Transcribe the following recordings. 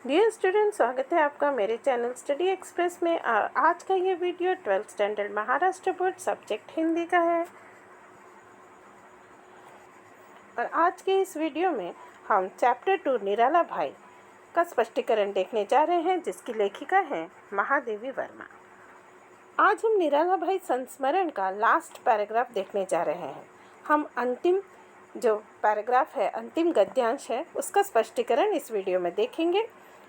Dear student, स्वागत है आपका मेरे चैनल स्टडी एक्सप्रेस में। आज का ये video 12th standard Maharashtra board subject Hindi का है। और आज के इस वीडियो में हम चैप्टर 2 निराला भाई का स्पष्टीकरण देखने जा रहे हैं, जिसकी लेखिका है महादेवी वर्मा। आज हम निराला भाई संस्मरण का लास्ट पैराग्राफ देखने जा रहे हैं। हम अंतिम जो पैराग्राफ है, अंतिम गद्यांश है, उसका स्पष्टीकरण इस वीडियो में देखेंगे।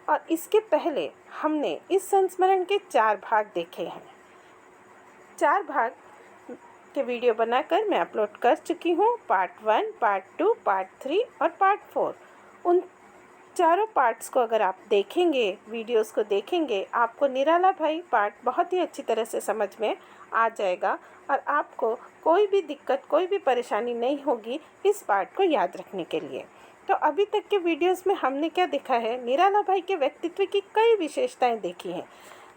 और इसके पहले हमने इस संस्मरण के 4 भाग देखे हैं। 4 भाग के वीडियो बनाकर मैं अपलोड कर चुकी हूँ। पार्ट 1, पार्ट 2, पार्ट 3 और पार्ट 4। उन चारों पार्ट्स को अगर आप देखेंगे, वीडियोस को देखेंगे, आपको निराला भाई पार्ट बहुत ही अच्छी तरह से समझ में आ जाएगा और आपको कोई भी दिक्कत, कोई भी परेशानी नहीं होगी इस पार्ट को याद रखने के लिए। तो अभी तक के वीडियोस में हमने क्या देखा है? निराला भाई के व्यक्तित्व की कई विशेषताएं देखी हैं।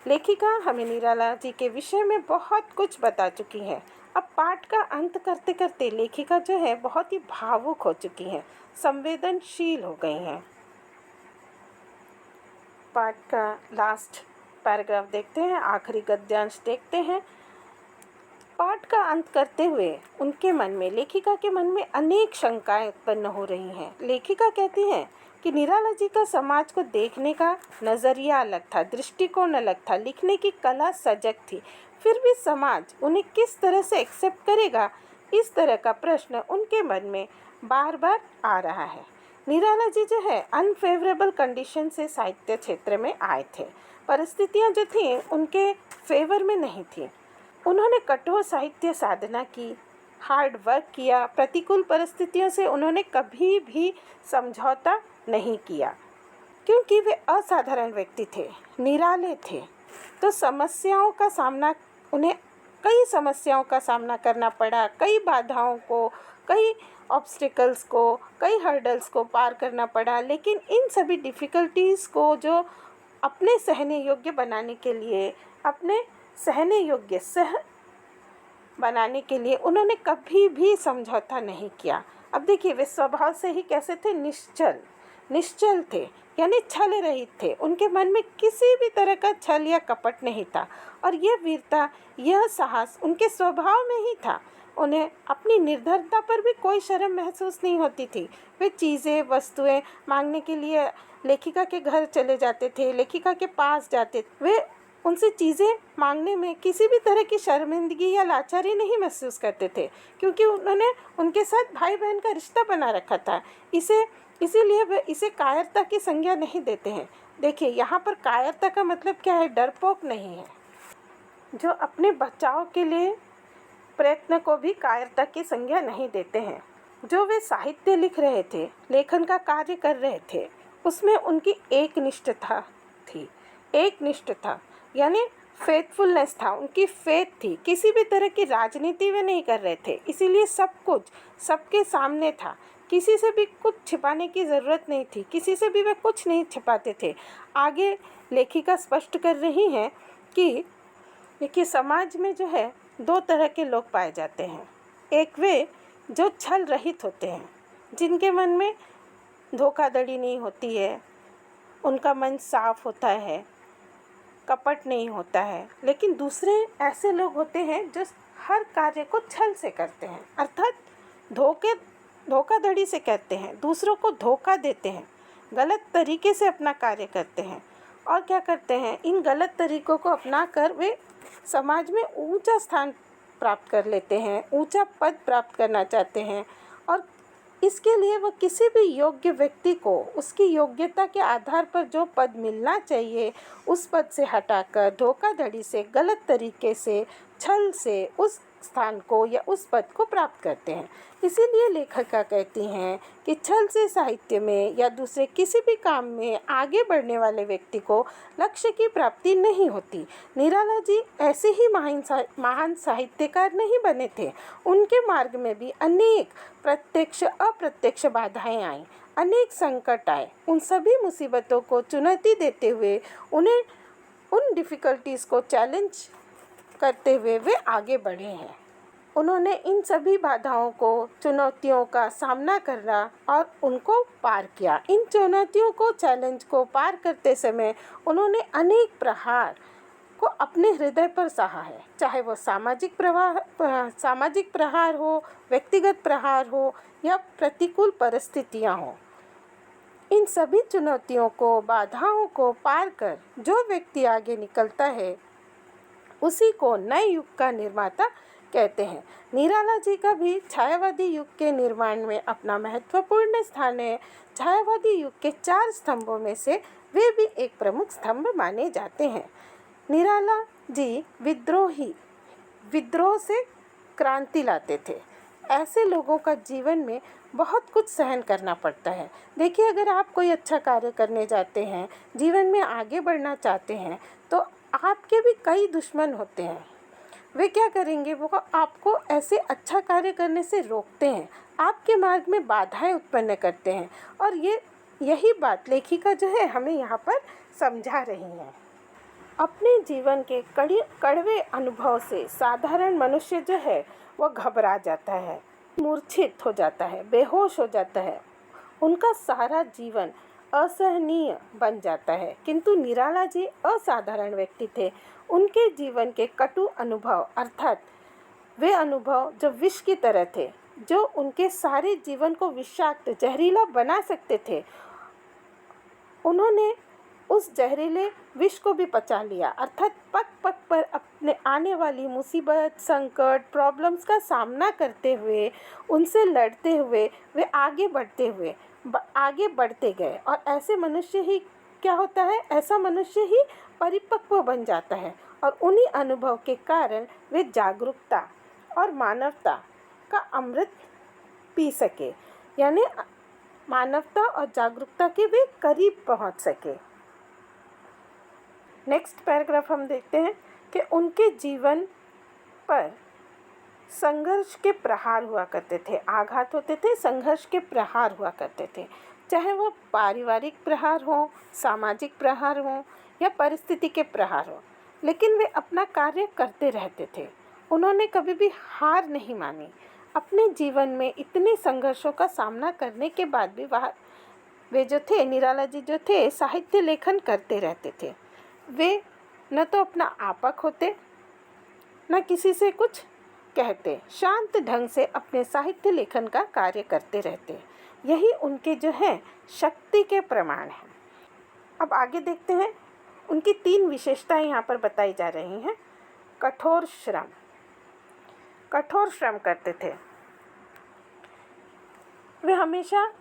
लेखिका हमें निराला जी के विषय में बहुत कुछ बता चुकी है। अब पाठ का अंत करते करते लेखिका जो है बहुत ही भावुक हो चुकी हैं, संवेदनशील हो गई हैं। पाठ का लास्ट पैराग्राफ देखते हैं, आखिरी गद्यांश देखते हैं। पाठ का अंत करते हुए उनके मन में, लेखिका के मन में अनेक शंकाएं उत्पन्न हो रही हैं। लेखिका कहती हैं कि निराला जी का समाज को देखने का नज़रिया अलग था, दृष्टिकोण अलग था, लिखने की कला सजग थी। फिर भी समाज उन्हें किस तरह से एक्सेप्ट करेगा, इस तरह का प्रश्न उनके मन में बार बार आ रहा है। निराला जी जो है अनफेवरेबल कंडीशन से साहित्य क्षेत्र में आए थे। परिस्थितियाँ जो थीं उनके फेवर में नहीं थी। उन्होंने कठोर साहित्य साधना की, हार्ड वर्क किया। प्रतिकूल परिस्थितियों से उन्होंने कभी भी समझौता नहीं किया, क्योंकि वे असाधारण व्यक्ति थे, निराले थे। तो उन्हें कई समस्याओं का सामना करना पड़ा, कई बाधाओं को, कई ऑब्स्टिकल्स को, कई हर्डल्स को पार करना पड़ा। लेकिन इन सभी डिफ़िकल्टीज़ को जो अपने सहने योग्य बनाने के लिए, अपने सहने योग्य बनाने के लिए उन्होंने कभी भी समझौता नहीं किया। अब देखिए, वे स्वभाव से ही कैसे थे? निश्चल थे, यानी छल रहित थे। उनके मन में किसी भी तरह का छल या कपट नहीं था। और यह वीरता, यह साहस उनके स्वभाव में ही था। उन्हें अपनी निर्धरता पर भी कोई शर्म महसूस नहीं होती थी। वे चीज़ें, वस्तुएं मांगने के लिए लेखिका के घर चले जाते थे, लेखिका के पास जाते। वे उनसे चीज़ें मांगने में किसी भी तरह की शर्मिंदगी या लाचारी नहीं महसूस करते थे, क्योंकि उन्होंने उनके साथ भाई बहन का रिश्ता बना रखा था। इसीलिए वे इसे कायरता की संज्ञा नहीं देते हैं। देखिए, यहाँ पर कायरता का मतलब क्या है? डरपोक नहीं है। जो अपने बचाव के लिए प्रयत्न को भी कायरता की संज्ञा नहीं देते हैं। जो वे साहित्य लिख रहे थे, लेखन का कार्य कर रहे थे, उसमें उनकी एकनिष्ठता थी। एकनिष्ठता यानी फेथफुलनेस था, उनकी फेथ थी। किसी भी तरह की राजनीति वे नहीं कर रहे थे, इसीलिए सब कुछ सबके सामने था। किसी से भी कुछ छिपाने की ज़रूरत नहीं थी, किसी से भी वे कुछ नहीं छिपाते थे। आगे लेखिका स्पष्ट कर रही हैं कि देखिए, समाज में जो है 2 तरह के लोग पाए जाते हैं। एक वे जो छल रहित होते हैं, जिनके मन में धोखाधड़ी नहीं होती है, उनका मन साफ होता है, कपट नहीं होता है। लेकिन दूसरे ऐसे लोग होते हैं जो हर कार्य को छल से करते हैं, अर्थात धोखाधड़ी से करते हैं, दूसरों को धोखा देते हैं, गलत तरीके से अपना कार्य करते हैं। और क्या करते हैं? इन गलत तरीकों को अपनाकर वे समाज में ऊंचा स्थान प्राप्त कर लेते हैं, ऊंचा पद प्राप्त करना चाहते हैं। और इसके लिए वह किसी भी योग्य व्यक्ति को उसकी योग्यता के आधार पर जो पद मिलना चाहिए, उस पद से हटाकर धोखाधड़ी से, गलत तरीके से, छल से उस स्थान को या उस पद को प्राप्त करते हैं। इसीलिए लेखिका कहती हैं कि छल से साहित्य में या दूसरे किसी भी काम में आगे बढ़ने वाले व्यक्ति को लक्ष्य की प्राप्ति नहीं होती। निराला जी ऐसे ही महान साहित्यकार नहीं बने थे। उनके मार्ग में भी अनेक प्रत्यक्ष अप्रत्यक्ष बाधाएं आईं, अनेक संकट आए। उन सभी मुसीबतों को चुनौती देते हुए, उन्हें उन डिफ़िकल्टीज़ को चैलेंज करते हुए वे आगे बढ़े हैं। उन्होंने इन सभी बाधाओं को, चुनौतियों का सामना करना और उनको पार किया। इन चुनौतियों को, चैलेंज को पार करते समय उन्होंने अनेक प्रहार को अपने हृदय पर सहा है, चाहे वो सामाजिक प्रहार हो, व्यक्तिगत प्रहार हो या प्रतिकूल परिस्थितियां हो। इन सभी चुनौतियों को, बाधाओं को पार कर जो व्यक्ति आगे निकलता है, उसी को नए युग का निर्माता कहते हैं। निराला जी का भी छायावादी युग के निर्माण में अपना महत्वपूर्ण स्थान है। छायावादी युग के 4 स्तंभों में से वे भी एक प्रमुख स्तंभ माने जाते हैं। निराला जी विद्रोह से क्रांति लाते थे। ऐसे लोगों का जीवन में बहुत कुछ सहन करना पड़ता है। देखिए, अगर आप कोई अच्छा कार्य करने जाते हैं, जीवन में आगे बढ़ना चाहते हैं, तो आपके भी कई दुश्मन होते हैं। वे क्या करेंगे, वो आपको ऐसे अच्छा कार्य करने से रोकते हैं, आपके मार्ग में बाधाएं उत्पन्न करते हैं। और यही बात लेखिका जो है हमें यहाँ पर समझा रही है। अपने जीवन के कड़वे अनुभव से साधारण मनुष्य जो है वो घबरा जाता है, मूर्छित हो जाता है, बेहोश हो जाता है। उनका सारा जीवन असहनीय बन जाता है। किंतु निराला जी असाधारण व्यक्ति थे। उनके जीवन के कटु अनुभव, अर्थात वे अनुभव जो विष की तरह थे, जो उनके सारे जीवन को विषाक्त, जहरीला बना सकते थे, उन्होंने उस जहरीले विष को भी पचा लिया। अर्थात पग पग पर अपने आने वाली मुसीबत, संकट, प्रॉब्लम्स का सामना करते हुए, उनसे लड़ते हुए वे आगे बढ़ते गए। और ऐसे मनुष्य ही क्या होता है, ऐसा मनुष्य ही परिपक्व बन जाता है। और उन्हीं अनुभव के कारण वे जागरूकता और मानवता का अमृत पी सके, यानी मानवता और जागरूकता के वे करीब पहुंच सके। नेक्स्ट पैराग्राफ हम देखते हैं कि उनके जीवन पर संघर्ष के प्रहार हुआ करते थे, आघात होते थे, संघर्ष के प्रहार हुआ करते थे, चाहे वो पारिवारिक प्रहार हो, सामाजिक प्रहार हो या परिस्थिति के प्रहार हो, लेकिन वे अपना कार्य करते रहते थे। उन्होंने कभी भी हार नहीं मानी। अपने जीवन में इतने संघर्षों का सामना करने के बाद भी वे जो थे, निराला जी जो थे, साहित्य लेखन करते रहते थे। वे न तो अपना आपा खोते, न किसी से कुछ कहते, शांत ढंग से अपने साहित्य लेखन का कार्य करते रहते। यही उनके जो है शक्ति के प्रमाण हैं। अब आगे देखते हैं, उनकी 3 विशेषताएं यहाँ पर बताई जा रही हैं। कठोर श्रम करते थे। वे हमेशा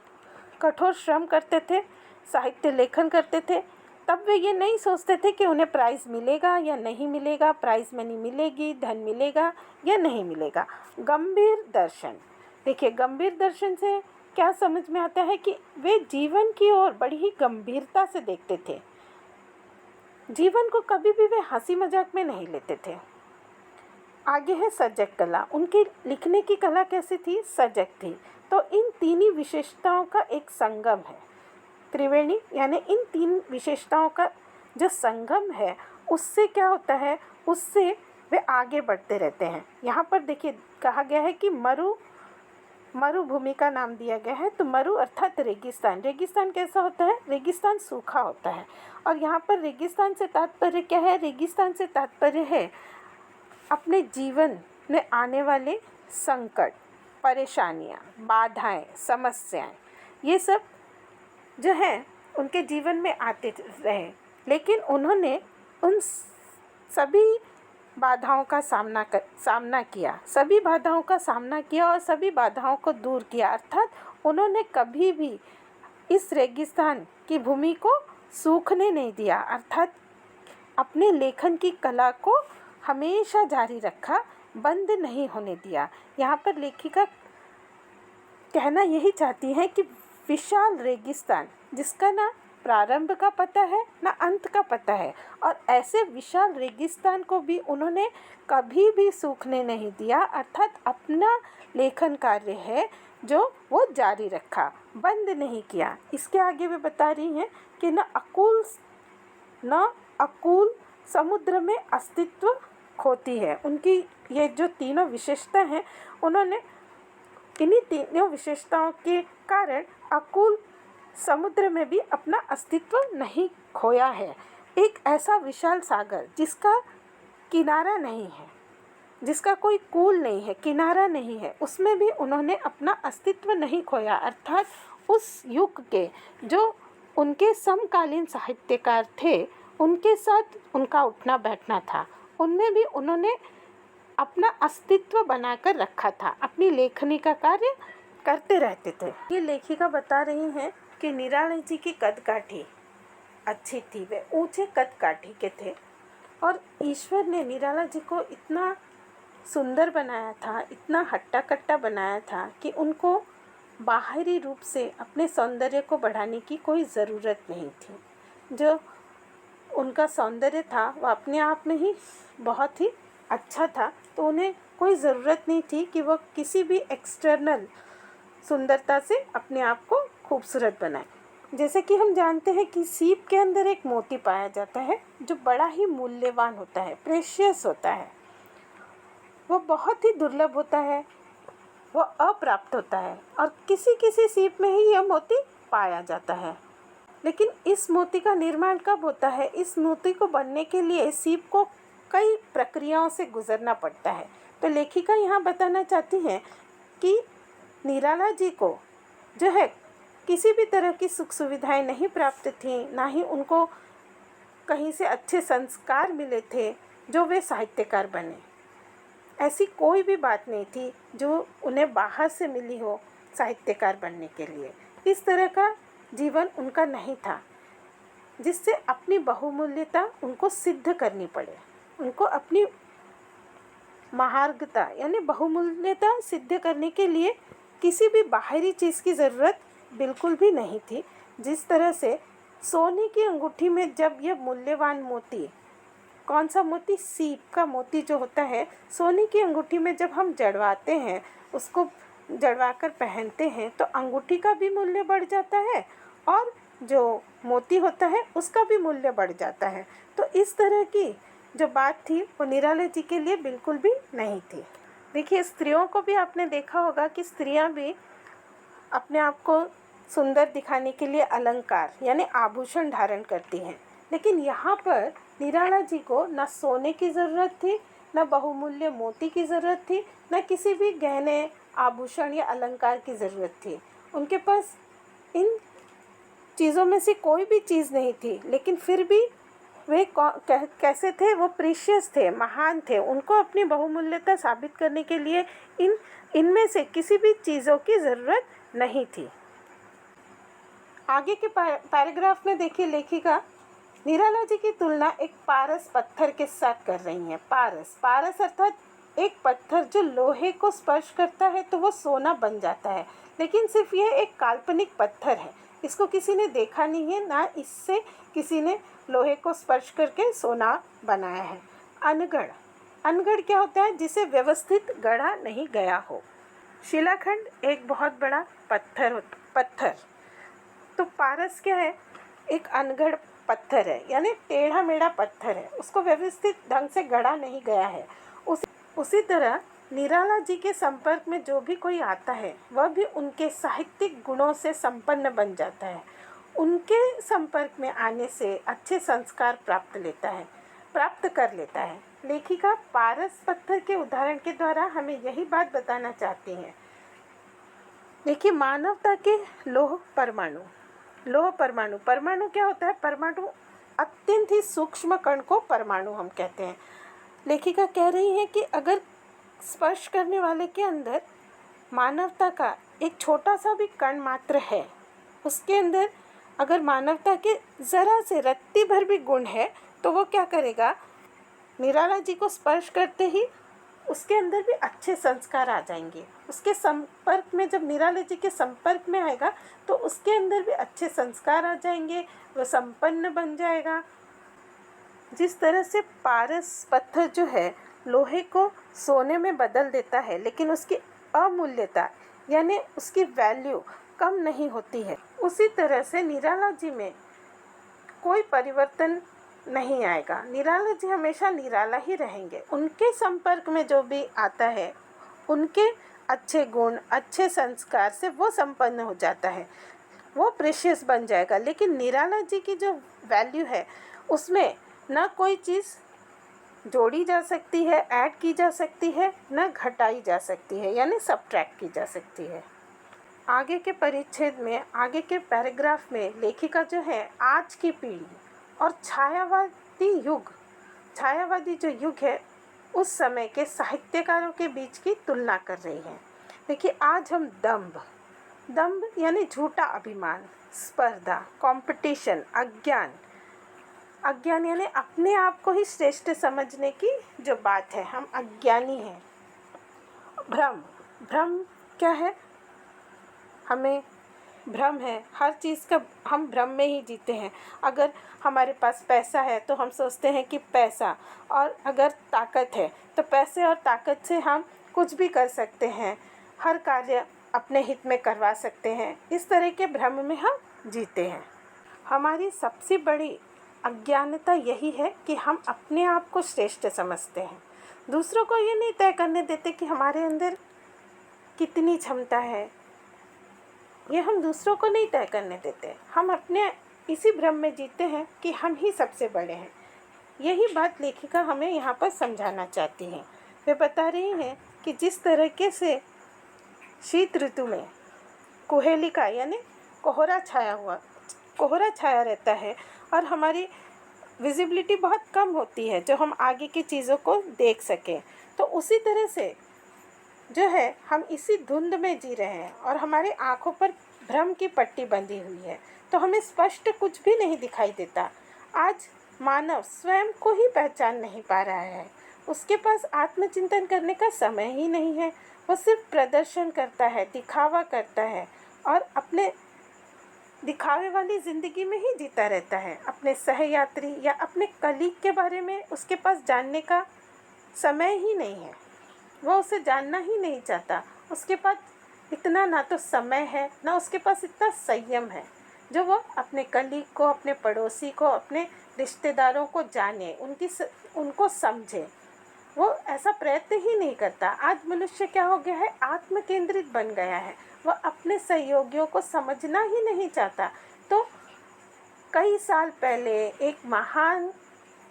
कठोर श्रम करते थे, साहित्य लेखन करते थे। तब वे ये नहीं सोचते थे कि उन्हें प्राइज़ मिलेगा या नहीं मिलेगा, प्राइज़ मनी मिलेगी, धन मिलेगा या नहीं मिलेगा। गंभीर दर्शन, देखिए गंभीर दर्शन से क्या समझ में आता है कि वे जीवन की ओर बड़ी ही गंभीरता से देखते थे। जीवन को कभी भी वे हंसी मजाक में नहीं लेते थे। आगे है सजग कला। उनकी लिखने की कला कैसी थी? सजग थी। तो इन 3 ही विशेषताओं का एक संगम है, त्रिवेणी, यानी इन 3 विशेषताओं का जो संगम है, उससे क्या होता है, उससे वे आगे बढ़ते रहते हैं। यहाँ पर देखिए कहा गया है कि मरुभूमि का नाम दिया गया है। तो मरु अर्थात रेगिस्तान। रेगिस्तान कैसा होता है? रेगिस्तान सूखा होता है। और यहाँ पर रेगिस्तान से तात्पर्य क्या है? रेगिस्तान से तात्पर्य है अपने जीवन में आने वाले संकट, परेशानियाँ, बाधाएं, समस्याएं, ये सब जो है उनके जीवन में आते रहे, लेकिन उन्होंने उन सभी बाधाओं का सामना किया, सभी बाधाओं का सामना किया और सभी बाधाओं को दूर किया। अर्थात उन्होंने कभी भी इस रेगिस्तान की भूमि को सूखने नहीं दिया, अर्थात अपने लेखन की कला को हमेशा जारी रखा, बंद नहीं होने दिया। यहाँ पर लेखिका कहना यही चाहती है कि विशाल रेगिस्तान जिसका ना प्रारंभ का पता है ना अंत का पता है, और ऐसे विशाल रेगिस्तान को भी उन्होंने कभी भी सूखने नहीं दिया, अर्थात अपना लेखन कार्य है जो वो जारी रखा, बंद नहीं किया। इसके आगे वे बता रही हैं कि न अकूल समुद्र में अस्तित्व खोती है। उनकी ये जो तीनों विशेषता हैं, उन्होंने इन्हीं तीनों विशेषताओं के कारण अकूल समुद्र में भी अपना अस्तित्व नहीं खोया है। एक ऐसा विशाल सागर जिसका किनारा नहीं है, जिसका कोई कूल नहीं है, किनारा नहीं है, उसमें भी उन्होंने अपना अस्तित्व नहीं खोया। अर्थात उस युग के जो उनके समकालीन साहित्यकार थे, उनके साथ उनका उठना बैठना था, उनमें भी उन्होंने अपना अस्तित्व बनाकर रखा था, अपनी लेखनी का कार्य करते रहते थे। ये लेखिका बता रही हैं कि निराला जी की कदकाठी अच्छी थी, वे ऊंचे कदकाठी के थे और ईश्वर ने निराला जी को इतना सुंदर बनाया था, इतना हट्टा कट्टा बनाया था कि उनको बाहरी रूप से अपने सौंदर्य को बढ़ाने की कोई ज़रूरत नहीं थी। जो उनका सौंदर्य था वह अपने आप में ही बहुत ही अच्छा था, तो उन्हें कोई ज़रूरत नहीं थी कि वह किसी भी एक्सटर्नल सुंदरता से अपने आप को खूबसूरत बनाए। जैसे कि हम जानते हैं कि सीप के अंदर एक मोती पाया जाता है जो बड़ा ही मूल्यवान होता है, प्रेशियस होता है, वह बहुत ही दुर्लभ होता है, वह अप्राप्त होता है और किसी किसी सीप में ही यह मोती पाया जाता है। लेकिन इस मोती का निर्माण कब होता है? इस मोती को बनने के लिए सीप को कई प्रक्रियाओं से गुजरना पड़ता है। तो लेखिका यहाँ बताना चाहती हैं कि निराला जी को जो है किसी भी तरह की सुख सुविधाएं नहीं प्राप्त थीं, ना ही उनको कहीं से अच्छे संस्कार मिले थे जो वे साहित्यकार बने। ऐसी कोई भी बात नहीं थी जो उन्हें बाहर से मिली हो साहित्यकार बनने के लिए। इस तरह का जीवन उनका नहीं था जिससे अपनी बहुमूल्यता उनको सिद्ध करनी पड़े। उनको अपनी महार्घता यानी बहुमूल्यता सिद्ध करने के लिए किसी भी बाहरी चीज़ की ज़रूरत बिल्कुल भी नहीं थी। जिस तरह से सोने की अंगूठी में जब यह मूल्यवान मोती, कौन सा मोती? सीप का मोती जो होता है, सोने की अंगूठी में जब हम जड़वाते हैं, उसको जड़वा कर पहनते हैं तो अंगूठी का भी मूल्य बढ़ जाता है और जो मोती होता है उसका भी मूल्य बढ़ जाता है। तो इस तरह की जो बात थी वो निराला जी के लिए बिल्कुल भी नहीं थी। देखिए, स्त्रियों को भी आपने देखा होगा कि स्त्रियां भी अपने आप को सुंदर दिखाने के लिए अलंकार यानी आभूषण धारण करती हैं, लेकिन यहाँ पर निराला जी को न सोने की ज़रूरत थी, न बहुमूल्य मोती की ज़रूरत थी, न किसी भी गहने आभूषण या अलंकार की ज़रूरत थी। उनके पास इन चीज़ों में से कोई भी चीज़ नहीं थी, लेकिन फिर भी वे कैसे थे? वो प्रीशियस थे, महान थे। उनको अपनी बहुमूल्यता साबित करने के लिए इनमें से किसी भी चीज़ों की ज़रूरत नहीं थी। आगे के पैराग्राफ में देखिए, लेखिका निराला जी की तुलना एक पारस पत्थर के साथ कर रही हैं। पारस अर्थात एक पत्थर जो लोहे को स्पर्श करता है तो वो सोना बन जाता है, लेकिन सिर्फ यह एक काल्पनिक पत्थर है, इसको किसी ने देखा नहीं है, ना इससे किसी ने लोहे को स्पर्श करके सोना बनाया है। अनगढ़ क्या होता है? जिसे व्यवस्थित गढ़ा नहीं गया हो। शिलाखंड एक बहुत बड़ा पत्थर। तो पारस क्या है? एक अनगढ़ पत्थर है, यानी टेढ़ा मेढ़ा पत्थर है, उसको व्यवस्थित ढंग से गढ़ा नहीं गया है। उसी तरह निराला जी के संपर्क में जो भी कोई आता है वह भी उनके साहित्यिक गुणों से संपन्न बन जाता है। उनके संपर्क में आने से अच्छे संस्कार प्राप्त कर लेता है। लेखिका पारस पत्थर के उदाहरण के द्वारा हमें यही बात बताना चाहती हैं। देखिए, मानवता के लोह परमाणु क्या होता है? परमाणु अत्यंत ही सूक्ष्म कण को परमाणु हम कहते हैं। लेखिका कह रही है कि अगर स्पर्श करने वाले के अंदर मानवता का एक छोटा सा भी कण मात्र है, उसके अंदर अगर मानवता के ज़रा से रत्ती भर भी गुण है, तो वो क्या करेगा? निराला जी को स्पर्श करते ही उसके अंदर भी अच्छे संस्कार आ जाएंगे। उसके संपर्क में, जब निराला जी के संपर्क में आएगा तो उसके अंदर भी अच्छे संस्कार आ जाएंगे, वह संपन्न बन जाएगा। जिस तरह से पारस पत्थर जो है लोहे को सोने में बदल देता है, लेकिन उसकी अमूल्यता यानी उसकी वैल्यू कम नहीं होती है, उसी तरह से निराला जी में कोई परिवर्तन नहीं आएगा। निराला जी हमेशा निराला ही रहेंगे। उनके संपर्क में जो भी आता है, उनके अच्छे गुण, अच्छे संस्कार से वो संपन्न हो जाता है, वो प्रेशियस बन जाएगा। लेकिन निराला जी की जो वैल्यू है, उसमें ना कोई चीज़ जोड़ी जा सकती है, ऐड की जा सकती है, ना घटाई जा सकती है, यानी सब्ट्रैक्ट की जा सकती है। आगे के परिच्छेद में, आगे के पैराग्राफ में लेखिका जो है आज की पीढ़ी और छायावादी जो युग है, उस समय के साहित्यकारों के बीच की तुलना कर रही है। देखिए, आज हम दंभ यानी झूठा अभिमान, स्पर्धा, कंपटीशन, अज्ञान यानी अपने आप को ही श्रेष्ठ समझने की जो बात है, हम अज्ञानी हैं। भ्रम क्या है? हमें भ्रम है, हर चीज़ का हम भ्रम में ही जीते हैं। अगर हमारे पास पैसा है तो हम सोचते हैं कि पैसा, और अगर ताकत है तो पैसे और ताकत से हम कुछ भी कर सकते हैं, हर कार्य अपने हित में करवा सकते हैं। इस तरह के भ्रम में हम जीते हैं। हमारी सबसे बड़ी अज्ञानता यही है कि हम अपने आप को श्रेष्ठ समझते हैं। दूसरों को ये नहीं तय करने देते कि हमारे अंदर कितनी क्षमता है, ये हम दूसरों को नहीं तय करने देते। हम अपने इसी भ्रम में जीते हैं कि हम ही सबसे बड़े हैं। यही बात लेखिका हमें यहाँ पर समझाना चाहती हैं। वे बता रही हैं कि जिस तरीके से शीत ऋतु में कुहेलिका यानी कोहरा छाया रहता है और हमारी विजिबिलिटी बहुत कम होती है, जो हम आगे की चीज़ों को देख सकें, तो उसी तरह से जो है हम इसी धुंध में जी रहे हैं और हमारे आँखों पर भ्रम की पट्टी बंधी हुई है, तो हमें स्पष्ट कुछ भी नहीं दिखाई देता। आज मानव स्वयं को ही पहचान नहीं पा रहा है। उसके पास आत्मचिंतन करने का समय ही नहीं है। वो सिर्फ प्रदर्शन करता है, दिखावा करता है और अपने दिखावे वाली ज़िंदगी में ही जीता रहता है। अपने सहयात्री या अपने कलीग के बारे में उसके पास जानने का समय ही नहीं है। वो उसे जानना ही नहीं चाहता। उसके पास इतना ना तो समय है, ना उसके पास इतना संयम है जो वो अपने कलीग को, अपने पड़ोसी को, अपने रिश्तेदारों को जाने, उनको समझे। वो ऐसा प्रयत्न ही नहीं करता। आज मनुष्य क्या हो गया है? आत्म केंद्रित बन गया है। वह अपने सहयोगियों को समझना ही नहीं चाहता। तो कई साल पहले एक महान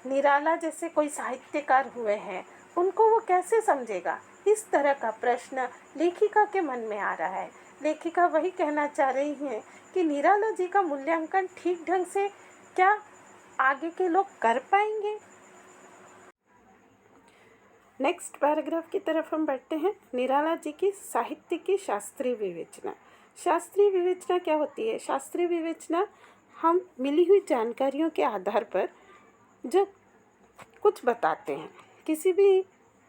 निराला जैसे कोई साहित्यकार हुए हैं, उनको वो कैसे समझेगा? इस तरह का प्रश्न लेखिका के मन में आ रहा है। लेखिका वही कहना चाह रही हैं कि निराला जी का मूल्यांकन ठीक ढंग से क्या आगे के लोग कर पाएंगे? नेक्स्ट पैराग्राफ की तरफ हम बढ़ते हैं। निराला जी की साहित्य की शास्त्रीय विवेचना। शास्त्रीय विवेचना क्या होती है? शास्त्रीय विवेचना हम मिली हुई जानकारियों के आधार पर जो कुछ बताते हैं, किसी भी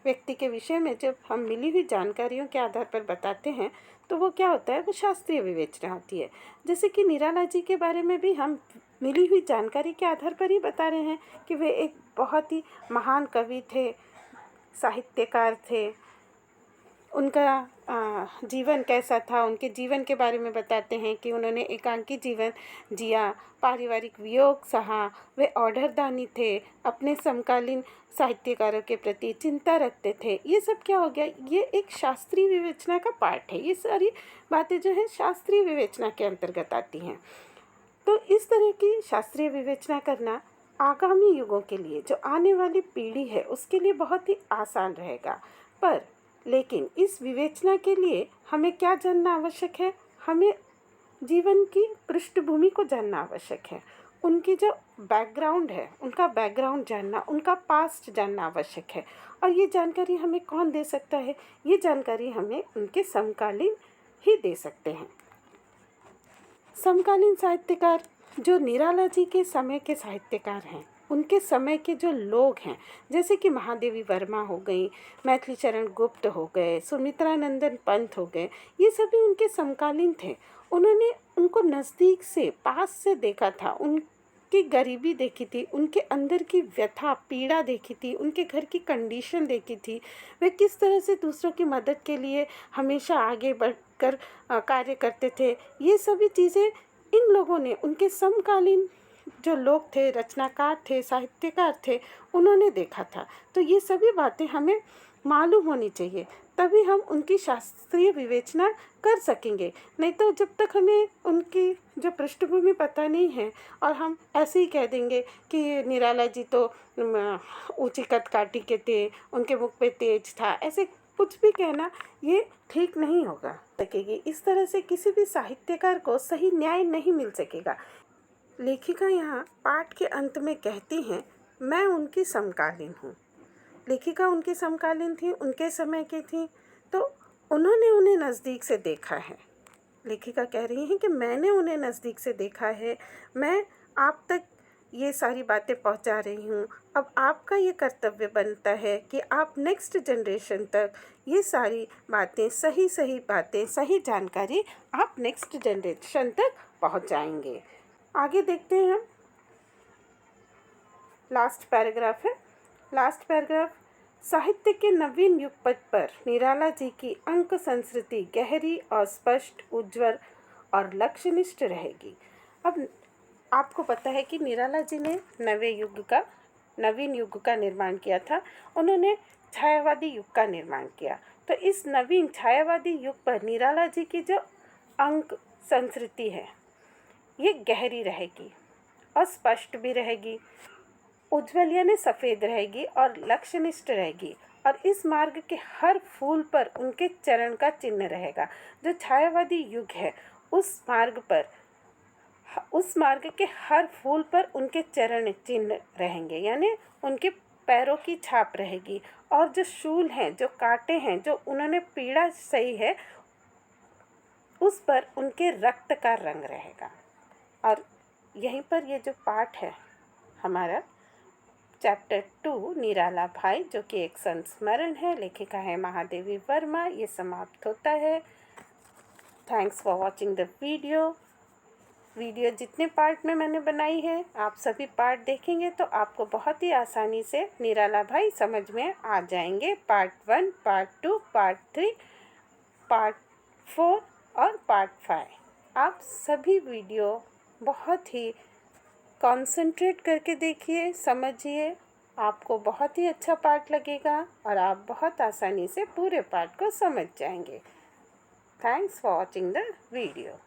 व्यक्ति के विषय में जब हम मिली हुई जानकारियों के आधार पर बताते हैं तो वो क्या होता है? वो शास्त्रीय विवेचना होती है। जैसे कि निराला जी के बारे में भी हम मिली हुई जानकारी के आधार पर ही बता रहे हैं कि वे एक बहुत ही महान कवि थे, साहित्यकार थे। उनका जीवन कैसा था, उनके जीवन के बारे में बताते हैं कि उन्होंने एकांकी जीवन जिया, पारिवारिक वियोग सहा, वे ऑर्डरदानी थे, अपने समकालीन साहित्यकारों के प्रति चिंता रखते थे। ये सब क्या हो गया? ये एक शास्त्रीय विवेचना का पार्ट है। ये सारी बातें जो है शास्त्रीय विवेचना के अंतर्गत आती हैं। तो इस तरह की शास्त्रीय विवेचना करना आगामी युगों के लिए, जो आने वाली पीढ़ी है, उसके लिए बहुत ही आसान रहेगा। लेकिन इस विवेचना के लिए हमें क्या जानना आवश्यक है? हमें जीवन की पृष्ठभूमि को जानना आवश्यक है। उनकी जो बैकग्राउंड है, उनका बैकग्राउंड जानना, उनका पास्ट जानना आवश्यक है। और ये जानकारी हमें कौन दे सकता है? ये जानकारी हमें उनके समकालीन ही दे सकते हैं। समकालीन साहित्यकार जो निराला जी के समय के साहित्यकार हैं, उनके समय के जो लोग हैं, जैसे कि महादेवी वर्मा हो गई, मैथिली चरण गुप्त हो गए, सुमित्रा नंदन पंत हो गए, ये सभी उनके समकालीन थे। उन्होंने उनको नज़दीक से, पास से देखा था, उनकी गरीबी देखी थी, उनके अंदर की व्यथा पीड़ा देखी थी, उनके घर की कंडीशन देखी थी, वे किस तरह से दूसरों की मदद के लिए हमेशा आगे बढ़कर कार्य करते थे। ये सभी चीज़ें इन लोगों ने, उनके समकालीन जो लोग थे, रचनाकार थे, साहित्यकार थे, उन्होंने देखा था। तो ये सभी बातें हमें मालूम होनी चाहिए, तभी हम उनकी शास्त्रीय विवेचना कर सकेंगे। नहीं तो जब तक हमें उनकी जो पृष्ठभूमि पता नहीं है और हम ऐसे ही कह देंगे कि निराला जी तो ऊंची कदकाठी के थे, उनके मुख पे तेज था, ऐसे कुछ भी कहना ये ठीक नहीं होगा सकेगी। इस तरह से किसी भी साहित्यकार को सही न्याय नहीं मिल सकेगा। लेखिका यहाँ पाठ के अंत में कहती हैं, मैं उनकी समकालीन हूँ। लेखिका उनकी समकालीन थी, उनके समय की थी, तो उन्होंने उन्हें नज़दीक से देखा है। लेखिका कह रही हैं कि मैंने उन्हें नज़दीक से देखा है, मैं आप तक ये सारी बातें पहुंचा रही हूँ। अब आपका ये कर्तव्य बनता है कि आप नेक्स्ट जनरेशन तक ये सारी बातें, सही सही बातें, सही जानकारी आप नेक्स्ट जनरेशन तक पहुंचाएंगे। आगे देखते हैं हम। लास्ट पैराग्राफ है। लास्ट पैराग्राफ, साहित्य के नवीन युगपथ पर निराला जी की अंक संस्कृति गहरी और स्पष्ट, उज्ज्वल और लक्ष्यनिष्ठ रहेगी। अब आपको पता है कि निराला जी ने नवीन युग का निर्माण किया था। उन्होंने छायावादी युग का निर्माण किया। तो इस नवीन छायावादी युग पर निराला जी की जो अंक संस्कृति है ये गहरी रहेगी और स्पष्ट भी रहेगी, उज्ज्वल यानी सफ़ेद रहेगी और लक्ष्यनिष्ठ रहेगी। और इस मार्ग के हर फूल पर उनके चरण का चिन्ह रहेगा। जो छायावादी युग है उस मार्ग के हर फूल पर उनके चरण चिन्ह रहेंगे, यानी उनके पैरों की छाप रहेगी। और जो शूल हैं, जो कांटे हैं, जो उन्होंने पीड़ा सही है, उस पर उनके रक्त का रंग रहेगा। और यहीं पर ये जो पाठ है हमारा चैप्टर 2 निराला भाई, जो कि एक संस्मरण है, लेखिका है महादेवी वर्मा, ये समाप्त होता है। Thanks for watching the video जितने पार्ट में मैंने बनाई है, आप सभी पार्ट देखेंगे तो आपको बहुत ही आसानी से निराला भाई समझ में आ जाएंगे। पार्ट 1, पार्ट 2, पार्ट 3, पार्ट 4 और पार्ट 5। आप सभी वीडियो बहुत ही कंसंट्रेट करके देखिए, समझिए, आपको बहुत ही अच्छा पार्ट लगेगा और आप बहुत आसानी से पूरे पार्ट को समझ जाएंगे। Thanks for watching the video.